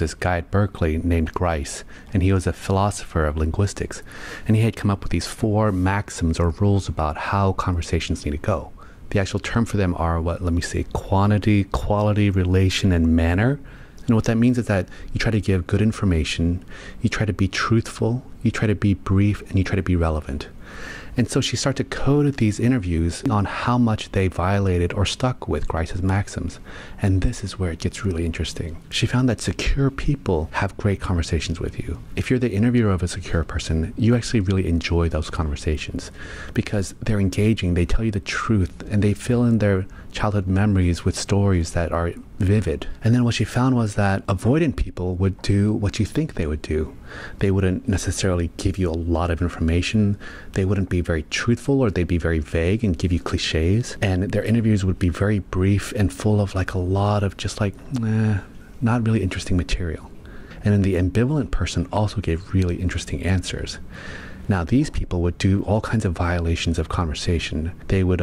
this guy at Berkeley named Grice, and he was a philosopher of linguistics, and he had come up with these 4 maxims or rules about how conversations need to go. The actual term for them are quantity, quality, relation, and manner. And what that means is that you try to give good information, you try to be truthful, you try to be brief, and you try to be relevant. And so she started to code these interviews on how much they violated or stuck with Grice's maxims. And this is where it gets really interesting. She found that secure people have great conversations with you. If you're the interviewer of a secure person, you actually really enjoy those conversations because they're engaging, they tell you the truth, and they fill in their childhood memories with stories that are vivid. And then what she found was that avoidant people would do what you think they would do. They wouldn't necessarily give you a lot of information. They wouldn't be very truthful, or they'd be very vague and give you cliches. And their interviews would be very brief and full of a lot of just not really interesting material. And then the ambivalent person also gave really interesting answers. Now, these people would do all kinds of violations of conversation. They would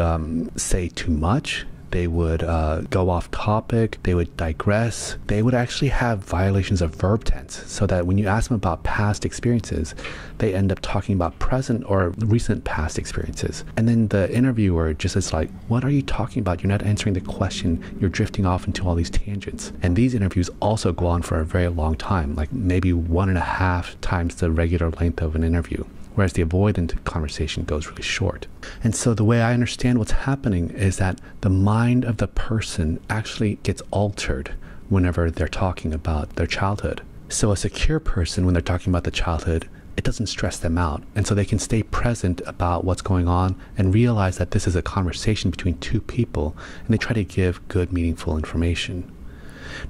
say too much. They would go off topic. They would digress. They would actually have violations of verb tense, so that when you ask them about past experiences, they end up talking about present or recent past experiences. And then the interviewer just is like, what are you talking about? You're not answering the question. You're drifting off into all these tangents. And these interviews also go on for a very long time, like maybe 1.5 times the regular length of an interview, whereas the avoidant conversation goes really short. And so the way I understand what's happening is that the mind of the person actually gets altered whenever they're talking about their childhood. So a secure person, when they're talking about the childhood, it doesn't stress them out. And so they can stay present about what's going on and realize that this is a conversation between 2 people, and they try to give good, meaningful information.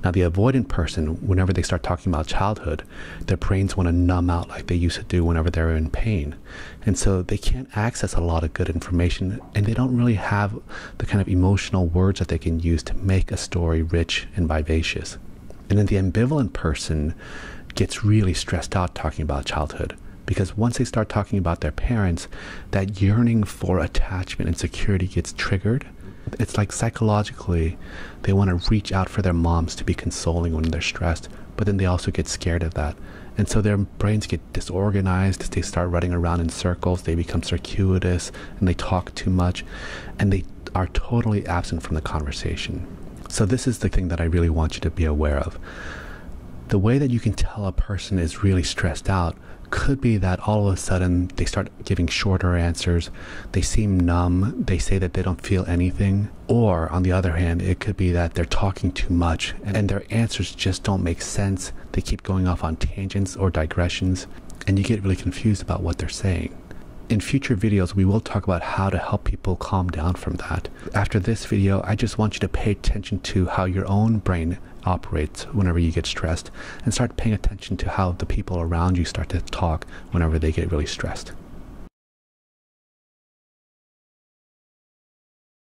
Now, the avoidant person, whenever they start talking about childhood, their brains want to numb out like they used to do whenever they're in pain. And so they can't access a lot of good information, and they don't really have the kind of emotional words that they can use to make a story rich and vivacious. And then the ambivalent person gets really stressed out talking about childhood, because once they start talking about their parents, that yearning for attachment and security gets triggered. It's like psychologically, they want to reach out for their moms to be consoling when they're stressed, but then they also get scared of that. And so their brains get disorganized, they start running around in circles, they become circuitous, and they talk too much, and they are totally absent from the conversation. So this is the thing that I really want you to be aware of. The way that you can tell a person is really stressed out could be that all of a sudden they start giving shorter answers, they seem numb, they say that they don't feel anything. Or on the other hand, it could be that they're talking too much and their answers just don't make sense. They keep going off on tangents or digressions, and you get really confused about what they're saying. In future videos, we will talk about how to help people calm down from that. After this video, I just want you to pay attention to how your own brain operates whenever you get stressed, and start paying attention to how the people around you start to talk whenever they get really stressed.